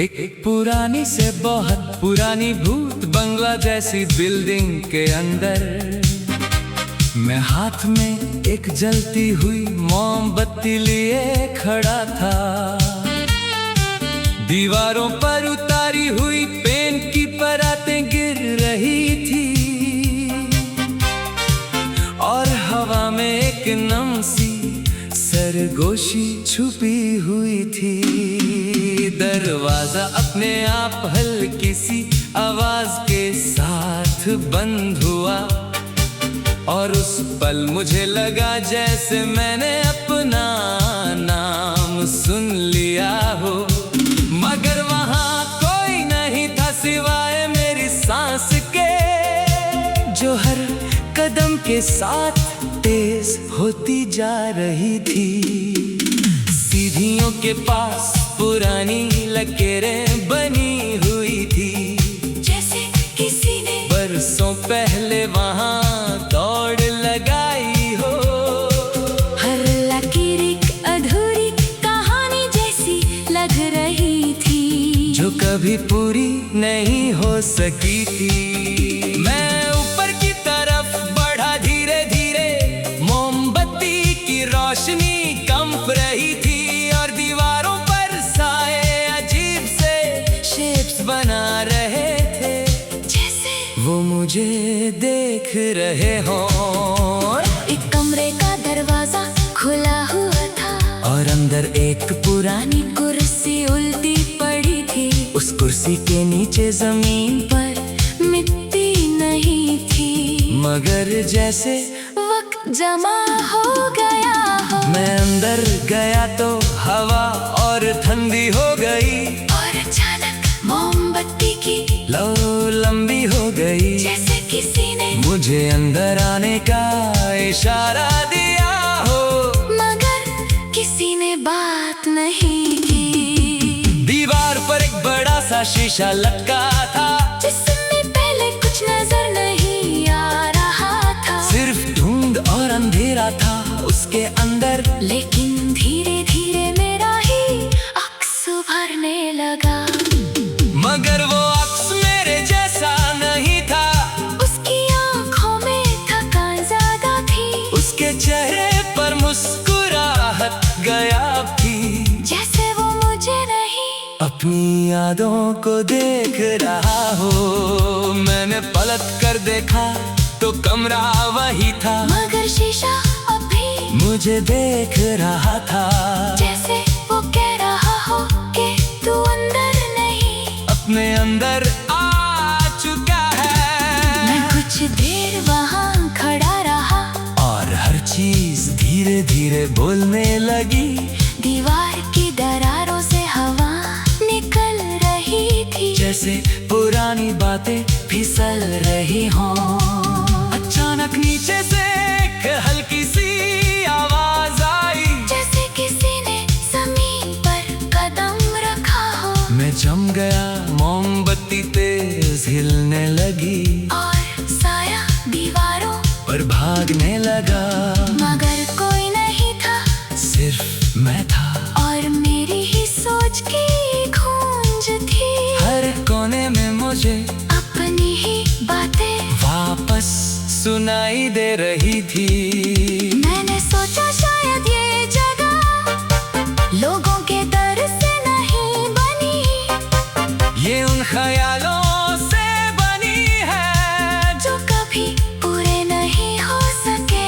एक पुरानी से बहुत पुरानी भूत बंगला जैसी बिल्डिंग के अंदर मैं हाथ में एक जलती हुई मोमबत्ती लिए खड़ा था। दीवारों पर उतारी हुई पेंट की परातें गिर रही थी और हवा में एक नम सी सरगोशी छुपी हुई थी। दरवाजा अपने आप हल्की सी आवाज के साथ बंद हुआ और उस पल मुझे लगा जैसे मैंने अपना नाम सुन लिया हो, मगर वहां कोई नहीं था सिवाय मेरी सांस के, जो हर कदम के साथ तेज होती जा रही थी। सीढ़ियों के पास पुरानी लकीरें बनी हुई थी, जैसे किसी ने बरसों पहले वहां दौड़ लगाई हो। हर लकीर एक अधूरी कहानी जैसी लग रही थी, जो कभी पूरी नहीं हो सकी थी। मैं ऊपर की तरफ बढ़ा धीरे धीरे, मोमबत्ती की रोशनी कंप रही थी और दीवारों पर साए अजीब से शेप्स बना रहे थे, जैसे वो मुझे देख रहे हों। एक कमरे का दरवाजा खुला हुआ था और अंदर एक पुरानी कुर्सी उल्टी पड़ी थी। उस कुर्सी के नीचे जमीन पर मिट्टी नहीं थी, मगर जैसे वक्त जमा हो गया हो। मैं अंदर गया तो हवा और ठंडी हो गई और अचानक मोमबत्ती की लो लंबी हो गई, जैसे किसी ने मुझे अंदर आने का इशारा दिया हो, मगर किसी ने बात नहीं की। दीवार पर एक बड़ा सा शीशा लटका था, जिसमें पहले कुछ नजर नहीं आ रहा था, सिर्फ धुंध और अंधेरा था उसके अंदर। लेकिन धीरे धीरे मेरा ही अक्स भरने लगा, मगर वो अक्स मेरे जैसा नहीं था। उसकी आंखों में थकान ज्यादा थी, उसके चेहरे पर मुस्कुराहट गायब थी, जैसे वो मुझे नहीं अपनी यादों को देख रहा हो। मैंने पलट कर देखा तो कमरा वही था, मगर शीशा अभी मुझे देख रहा था, जैसे वो कह रहा हो कि तू अंदर नहीं, अपने अंदर आ चुका है। मैं कुछ देर वहाँ खड़ा रहा और हर चीज धीरे धीरे बोलने लगी। दीवार की दरारों से हवा निकल रही थी, जैसे पुरानी बातें फिसल रही हों। अचानक नीचे से एक हल्की सी आवाज आई, जैसे किसी ने जमीन पर कदम रखा हो। मैं जम गया, मोमबत्ती तेज हिलने लगी और साया दीवारों पर भागने लगा, मगर कोई नहीं था, सिर्फ मैं था और मेरी ही सोच की गूंज थी। हर कोने में मुझे अपनी ही बातें वापस सुनाई दे रही थी। मैंने सोचा शायद ये जगह लोगों के दर से नहीं बनी, ये उन ख्यालों से बनी है जो कभी पूरे नहीं हो सके।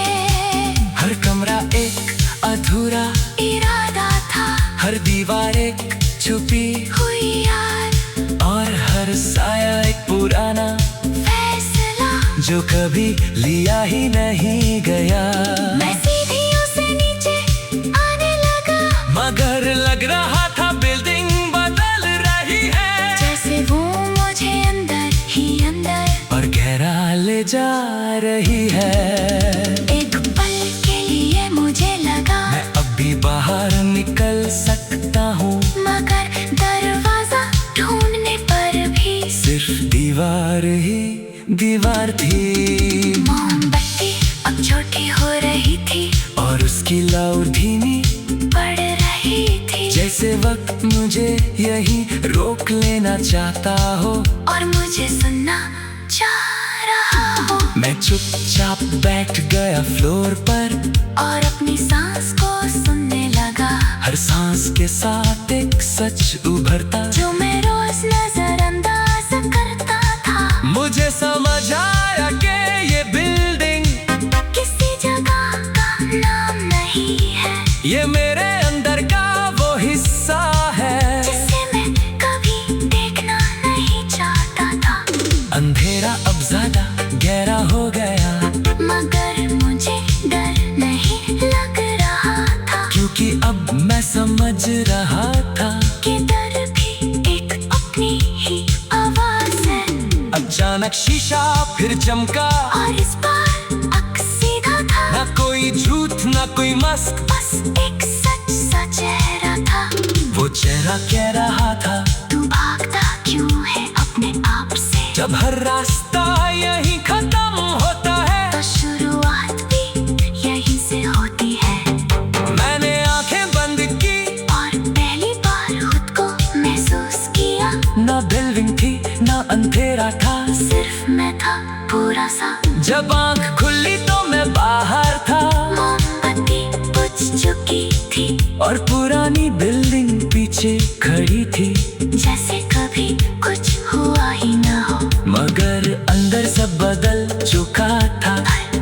हर कमरा एक अधूरा इरादा था, हर दीवार एक छुपी हुई याद और हर साया एक पुराना फैसला जो कभी लिया ही नहीं गया। मैं सीढ़ियों से नीचे आने लगा, मगर लग रहा था बिल्डिंग बदल रही है, जैसे वो मुझे अंदर ही अंदर और गहरा ले जा रही है। एक पल के लिए मुझे लगा मैं अब भी बाहर निकल सकता हूँ, मगर दरवाजा ढूंढने पर भी सिर्फ दीवार ही दीवार थी। मोमबत्ती अब छोटी हो रही थी और उसकी लौ धीमी पड़ रही थी, जैसे वक्त मुझे यही रोक लेना चाहता हो और मुझे सुनना चाह रहा हो। मैं चुपचाप बैठ गया फ्लोर पर और अपनी सांस को सुनने लगा। हर सांस के साथ एक सच उभरता जो मैं रोज नजरअंदाज करता था। मुझे समझ आया कि ये बिल्डिंग किसी जगह का नाम नहीं है। ये मेरे अंदर का वो हिस्सा है जिसे मैं कभी देखना नहीं चाहता था। अंधेरा अब ज्यादा गहरा हो गया मगर मुझे डर नहीं लग रहा था। क्योंकि अब मैं समझ रहा था कि डर भी एक अपनी ही आवाज है। अचानक शीशा फिर चमका और इस बार अक्स सीधा था। ना कोई झूठ ना कोई मस्क, बस एक सच सा चेहरा था। वो चेहरा कह रहा था तू भागता क्यों है अपने आप से। जब हर रास्ता यहीं खत्म होता है तो शुरुआत भी यहीं से होती है। मैंने आंखें बंद की और पहली बार खुद को महसूस किया। ना बिल्डिंग थी ना अंधेरा था, सिर्फ मैं था पूरा सा। जब आंख खुली तो मैं बाहर था। मोमबत्ती बुझ चुकी थी और पुरानी बिल्डिंग पीछे खड़ी थी जैसे कभी कुछ हुआ ही न हो। मगर अंदर सब बदल चुका था।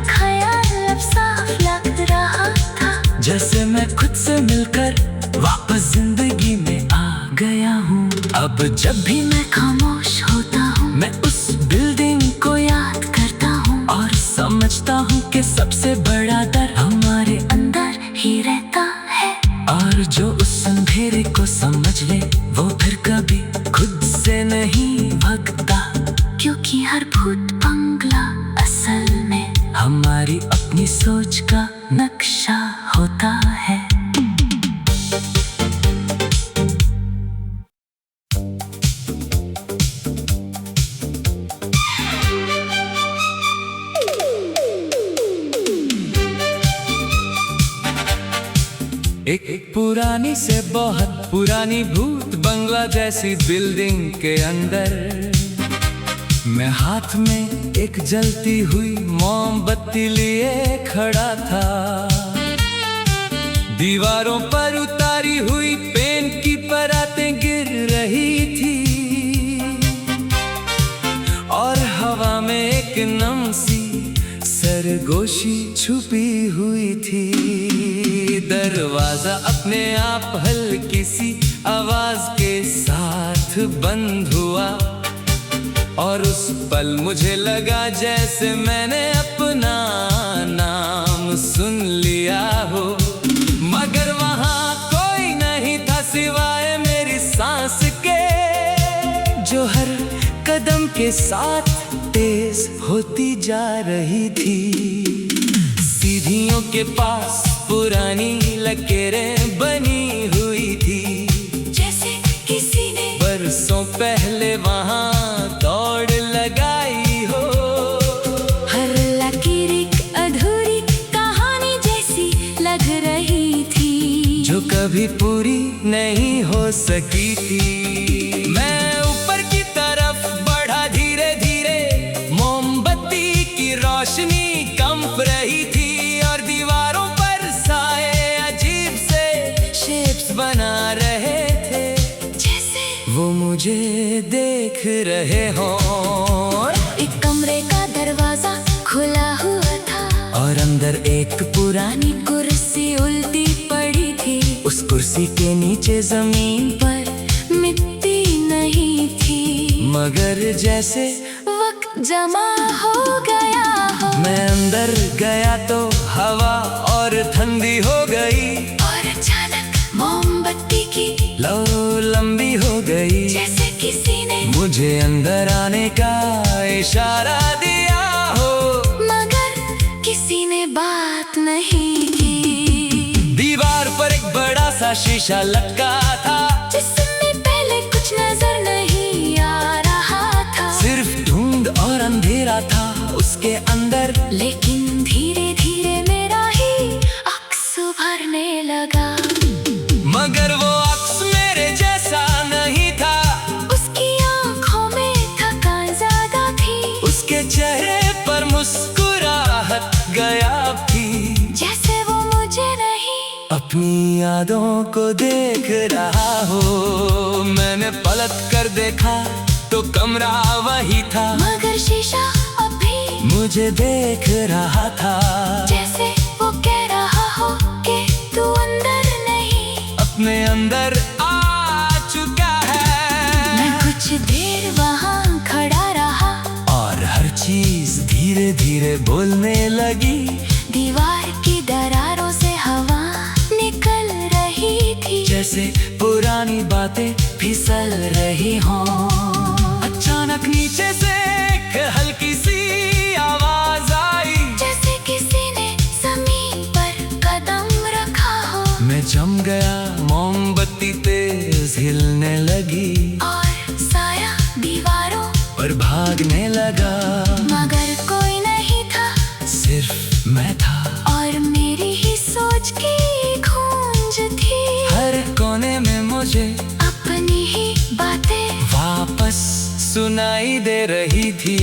ख्याल अब साफ लग रहा था जैसे मैं खुद से मिलकर वापस जिंदगी में आ गया हूँ। अब जब भी मैं खामोश होता हूँ मैं उस बिल्डिंग को याद करता हूँ और समझता हूँ कि सबसे बड़ा डर हमारे अंदर ही रहता है। और जो उस अंधेरे को समझ ले वो फिर कभी खुद से नहीं भगता। क्योंकि हर भूत बंगला असल में हमारी अपनी सोच का नक्शा होता है। एक पुरानी से बहुत पुरानी भूत बंगला जैसी बिल्डिंग के अंदर मैं हाथ में एक जलती हुई मोमबत्ती लिए खड़ा था। दीवारों पर उतारी हुई पेन की परातें गिर रही थी और हवा में एक नम सी सरगोशी छुपी हुई थी। दरवाजा अपने आप हल्की सी आवाज के साथ बंद हुआ और उस पल मुझे लगा जैसे मैंने अपना नाम सुन लिया हो। मगर वहाँ कोई नहीं था सिवाय मेरी सांस के जो हर कदम के साथ तेज होती जा रही थी। सीढ़ियों के पास पुरानी लकीरें बनी हुई थी जैसे किसी ने बरसों पहले वहाँ दौड़ लगाई हो। हर लकीर एक अधूरी कहानी जैसी लग रही थी जो कभी पूरी नहीं हो सकी थी। मैं ऊपर की तरफ बढ़ा धीरे धीरे, मोमबत्ती की रोशनी कंप रही थी और दीवारों पर साए अजीब से शेप्स बना रहे थे जैसे वो मुझे देख रहे हों। एक कमरे का दरवाजा खुला हुआ था और अंदर एक पुरानी कुर्सी उल्टी पड़ी थी। उस कुर्सी के नीचे जमीन पर मिट्टी नहीं थी मगर जैसे वक्त जमा हो गया हो। मैं अंदर गया तो हवा और ठंडी हो गई और अचानक मोमबत्ती की लो लंबी हो गई जैसे किसी ने मुझे अंदर आने का इशारा दिया हो। मगर किसी ने बात नहीं की। दीवार पर एक बड़ा सा शीशा लटका था जिसमें पहले कुछ नजर नहीं आ रहा था। सिर्फ धुंध और अंधेरा था उसके अंदर। लेकिन धीरे धीरे मेरा ही अक्स उभरने लगा। मगर वो अक्स मेरे जैसा उसके चेहरे पर मुस्कुराहट गायब थी, जैसे वो मुझे नहीं अपनी यादों को देख रहा हो। मैंने पलट कर देखा तो कमरा वही था, मगर शीशा अभी मुझे देख रहा था। जैसे वो कह रहा हो कि तू अंदर नहीं, अपने अंदर आ चुका है। मैं कुछ देर वहाँ खड़ा रहा और हर चीज धीरे धीरे बोलने लगी। दीवार की दरारों से हवा निकल रही थी, जैसे पुरानी बातें फिसल रही हों। अचानक नीचे से एक हल्की सी आवाज आई, जैसे किसी ने जमीन पर कदम रखा हो। मैं जम गया, मोमबत्ती तेज हिलने लगी और साया दीवारों पर भागने लगा। मगर कोई नहीं था, सिर्फ मैं था और मेरी ही सोच की गूंज थी। हर कोने में मुझे अपनी ही बातें वापस सुनाई दे रही थी।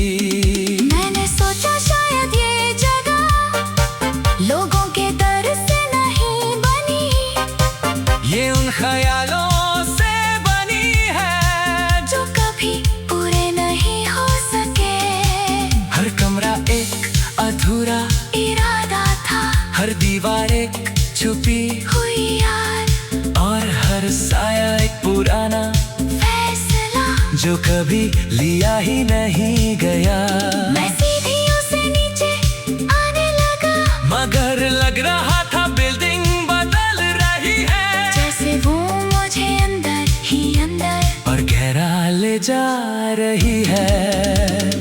मैंने सोचा शायद ये जगह लोगों के दर से नहीं बनी, ये उन ख्यालों से बनी है जो कभी पूरे नहीं हो सके। हर कमरा एक अधूरा इरादा था, हर दीवार एक छुपी हुई याद और हर साया एक पुराना फैसला जो कभी लिया ही नहीं गया। मैं सीढ़ियों से नीचे आने लगा, मगर लग रहा था बिल्डिंग बदल रही है, जैसे वो मुझे अंदर ही अंदर और गहरा ले जा रही है।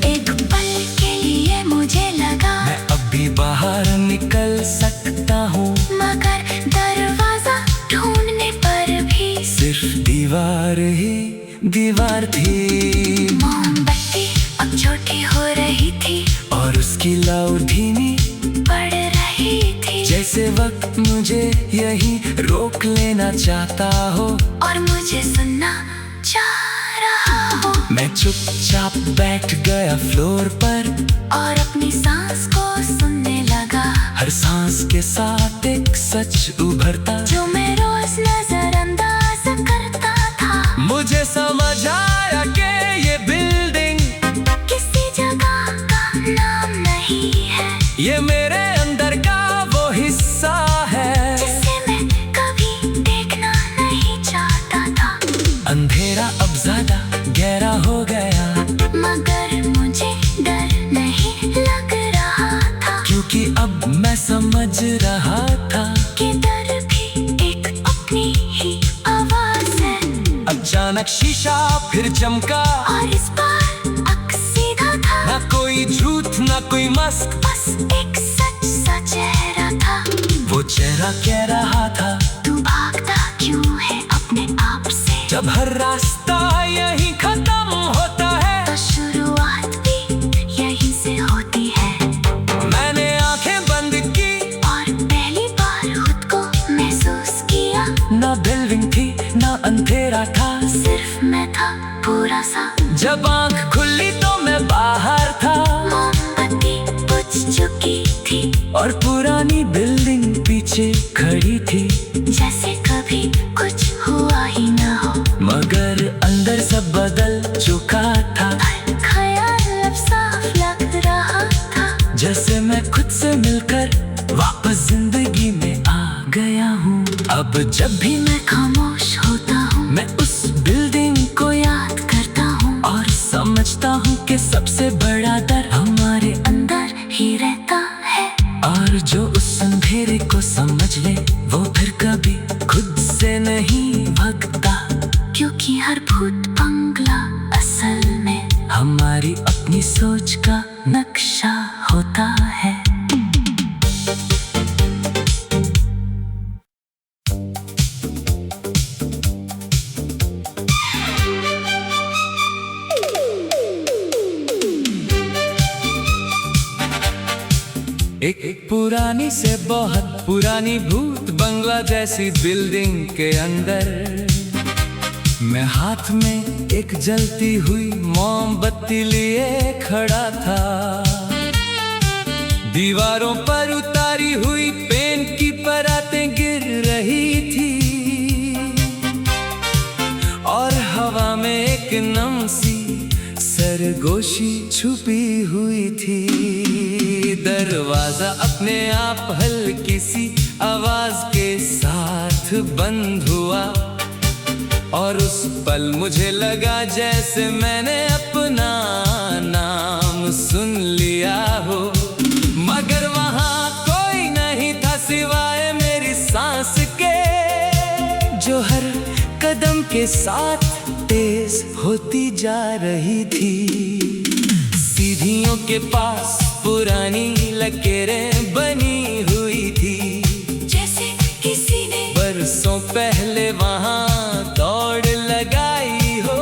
एक पल के लिए मुझे लगा मैं अब भी बाहर निकल सकता हूँ, मगर दरवाजा ढूंढने पर भी सिर्फ दीवार ही दीवार थी। मोमबत्ती अब छोटी हो रही थी और उसकी लौ धीमी पड़ रही थी, जैसे वक्त मुझे यहीं रोक लेना चाहता हो और मुझे सुनना चाह रहा हो। मैं चुपचाप बैठ गया फ्लोर पर और अपनी सांस को सुनने लगा, हर सांस के साथ एक सच उभरता जो मैं रोज नजरअंदाज करता था। मुझे समझ आया कि ये बिल्डिंग किसी जगह का नाम नहीं है, ये मेरे अंदर का वो हिस्सा है जिसे मैं कभी देखना नहीं चाहता था। अंधेरा अब ज्यादा गहरा हो गया, मगर मुझे डर नहीं लग रहा था, क्योंकि अब मैं समझ रहा था कि डर भी एक अपनी ही आवाज है। अचानक शीशा फिर चमका, और इस बार अक सीधा था, ना कोई झूठ ना कोई मस्क, बस एक सच सा चेहरा था। वो चेहरा कह रहा था, तू भागता क्यों है अपने आप से, जब हर रास्ता यहीं खत्म होता है तो शुरुआत भी यहीं से होती है। मैंने आंखें बंद की और पहली बार खुद को महसूस किया, ना बिल्डिंग थी ना अंधेरा था, सिर्फ मैं था पूरा सा। जब आंख खुली तो मैं बाहर था, मोमबत्ती बुझ चुकी थी और पुरानी बिल्डिंग पीछे खड़ी थी, जैसे कभी कुछ हुआ ही न हो। मगर अंदर सब बदल चुका था। हर ख्याल अब साफ लग रहा था, जैसे मैं खुद से मिलकर वापस जिंदगी में आ गया हूँ। अब जब भी मैं खामोश होता हूँ, मैं उस बिल्डिंग को याद करता हूँ और समझता हूँ कि सबसे बड़ा डर हमारे अंदर ही रहता है। और जो उस अंधेरे को समझ ले वो फिर कभी खुद से नहीं भगता, क्योंकि हर भूत बंगला असल में हमारी अपनी सोच का नक्शा होता है। एक पुरानी से बहुत पुरानी भूत बंगला जैसी बिल्डिंग के अंदर मैं हाथ में एक जलती हुई मोमबत्ती लिए खड़ा था। दीवारों पर उतारी हुई पेन की परातें गिर रही थी और हवा में एक नम सी सरगोशी छुपी हुई थी। दरवाजा अपने आप हल्की सी आवाज के साथ बंद हुआ और उस पल मुझे लगा जैसे मैंने अपना नाम सुन लिया हो, मगर वहां कोई नहीं था सिवाय मेरी सांस के, जो हर कदम के साथ तेज होती जा रही थी। सीढ़ियों के पास पुरानी लकीरें बनी हुई थी, जैसे किसी ने बरसों पहले वहां दौड़ लगाई हो।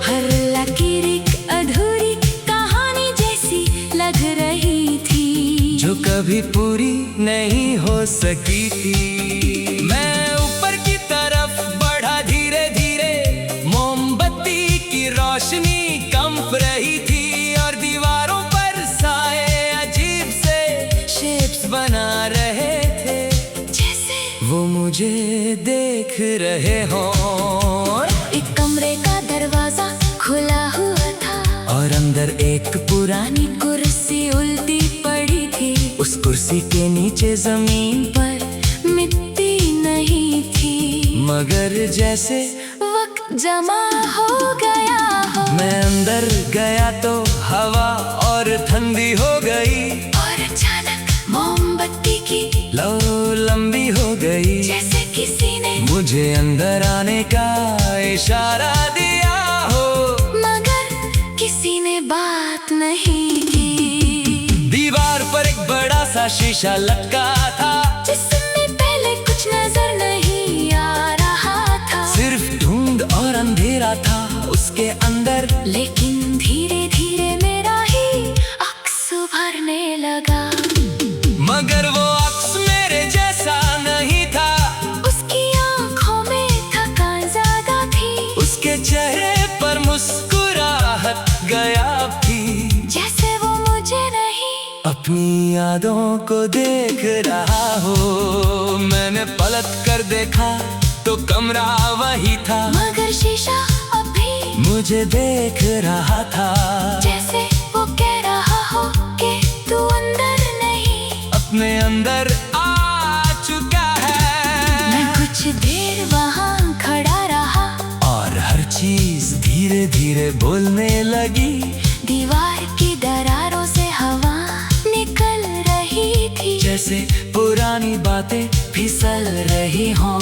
हर लकीर एक अधूरी कहानी जैसी लग रही थी, जो कभी पूरी नहीं हो सकी थी। मैं ऊपर की तरफ बढ़ा धीरे धीरे, मोमबत्ती की रोशनी कंप रही थी और दीवारों पर साए अजीब से शेप्स बना रहे थे, जैसे वो मुझे देख रहे हों। एक कमरे का दरवाजा खुला हुआ था और अंदर एक पुरानी कुर्सी उल्टी पड़ी थी। उस कुर्सी के नीचे जमीन पर मिट्टी नहीं थी, मगर जैसे वक्त जमा हो गया हो। मैं अंदर गया तो हवा और ठंडी हो गई और अचानक मोमबत्ती की लौ लंबी हो गई, जैसे किसी ने मुझे अंदर आने का इशारा दिया हो, मगर किसी ने बात नहीं की। दीवार पर एक बड़ा सा शीशा लटका था, जिसमें पहले कुछ नजर नहीं आ रहा था, सिर्फ धुंध और अंधेरा था उसके अंदर। लेकिन धीरे धीरे मेरा ही अक्स उभरने लगा, मगर वो अक्स मेरे जैसा नहीं था। उसकी आंखों में थकान ज्यादा थी, उसके चेहरे पर मुस्कुराहट गायब थी, जैसे वो मुझे नहीं अपनी यादों को देख रहा हो। मैंने पलट कर देखा तो कमरा वही था, मगर शीशा अभी मुझे देख रहा था, जैसे वो कह रहा हो कि तू अंदर नहीं, अपने अंदर आ चुका है। मैं कुछ देर वहाँ खड़ा रहा और हर चीज धीरे धीरे बोलने लगी। दीवार की दरारों से हवा निकल रही थी, जैसे पुरानी बातें फिसल रही हों।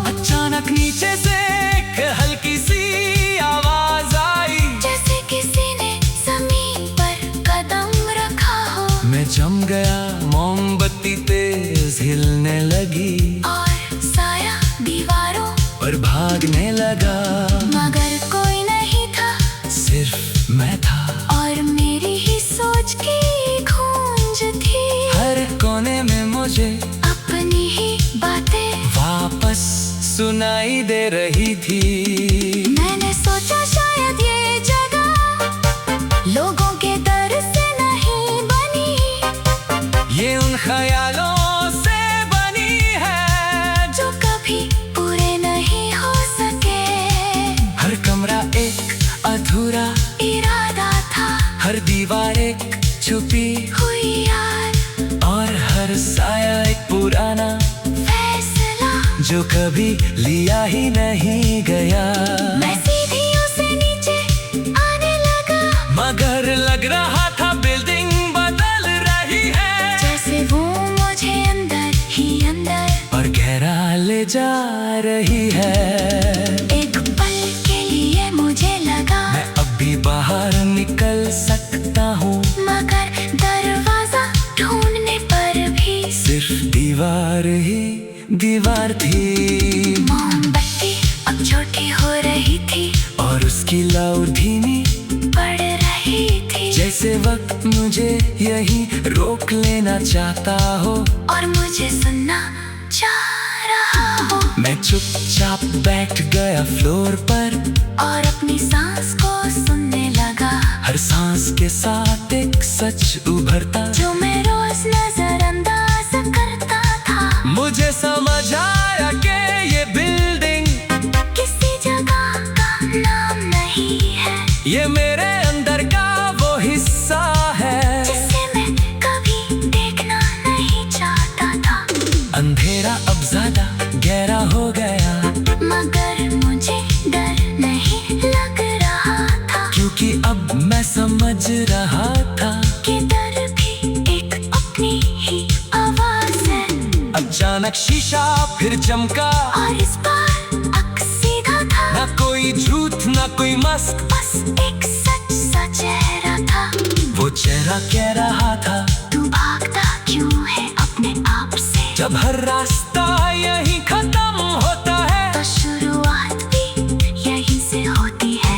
अचानक नीचे से एक हल्की सी आवाज आई, जैसे किसी ने जमीन पर कदम रखा हो। मैं जम गया, मोमबत्ती तेज हिलने लगी और साया दीवारों पर भागने लगा, मगर कोई नहीं था, सिर्फ मैं था और मेरी ही सोच की गूंज थी। हर कोने में मुझे अपनी ही बातें वापस सुनाई दे रही थी। मैंने सोचा शायद ये जगह लोगों के दर से नहीं बनी, ये उन ख्यालों से बनी है जो कभी पूरे नहीं हो सके। हर कमरा एक अधूरा इरादा था, हर दीवार एक छुपी हुई याद और हर साया एक पुराना फैसला जो कभी लिया ही नहीं गया। मैं सीढ़ियों से नीचे आने लगा, मगर लग रहा था बिल्डिंग बदल रही है, जैसे वो मुझे अंदर ही अंदर और गहरा ले जा रही है। एक पल के लिए मुझे लगा मैं अब भी बाहर निकल सकता हूँ, मगर दरवाजा ढूंढने पर भी सिर्फ दीवार ही दीवार थी। मोमबत्ती अब छोटी हो रही थी और उसकी लौ धीमी पड़ रही थी, जैसे वक्त मुझे यहीं रोक लेना चाहता हो और मुझे सुनना चाह रहा हो। मैं चुपचाप बैठ गया फ्लोर पर और अपनी सांस को सुनने लगा। हर सांस के साथ एक सच उभरता जो मैं रोज नजरअंदाज करता था। मुझे समझ आया कि ये बिल्डिंग किसी जगह का नाम नहीं है। ये मेरे अंदर का वो हिस्सा है जिसे मैं कभी देखना नहीं चाहता था। अंधेरा अब ज्यादा गहरा हो गया मगर मुझे डर नहीं लग रहा था। क्योंकि अब मैं समझ रहा था कि डर भी एक अपनी ही आवाज है। अचानक शीशा फिर चमका और इस बार अक सीधा था। ना कोई झूठ ना कोई मस्क, बस एक सच सा चेहरा था। वो चेहरा कह रहा था तू भागता क्यों है अपने आप से। जब हर रास्ता यहीं खत्म होता है तो शुरुआत भी यहीं से होती है।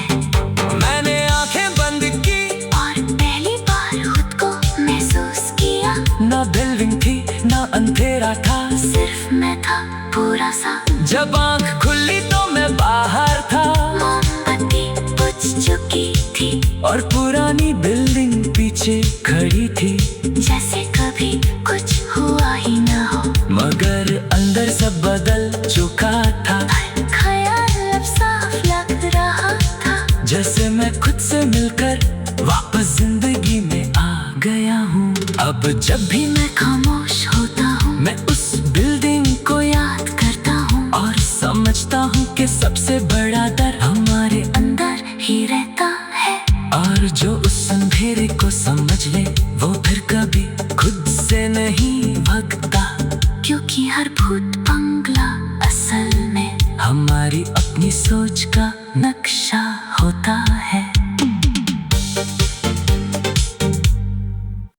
मैंने आंखें बंद की और पहली बार खुद को महसूस किया। ना बिल्डिंग थी ना अंधेरा था, सिर्फ मैं था पूरा सा। जब आंख खुली तो मैं बाहर था। मोमबत्ती बुझ चुकी थी और पुरानी बिल्डिंग पीछे खड़ी थी जैसे कभी कुछ हुआ ही न हो। मगर अंदर सब बदल चुका था। हर ख्याल अब साफ लग रहा था। जैसे मैं खुद से मिलकर वापस जिंदगी में आ गया हूँ। अब जब भी मैं खामोश होता हूँ। मैं उस बिल्डिंग को याद करता हूँ और समझता हूँ कि सबसे बड़ा डर हमारे अंदर ही रहता है। और जो उस अंधेरे को समझ ले वो फिर कभी खुद से नहीं भगता। क्योंकि हर भूत बंगला असल में हमारी अपनी सोच का नक्शा होता है।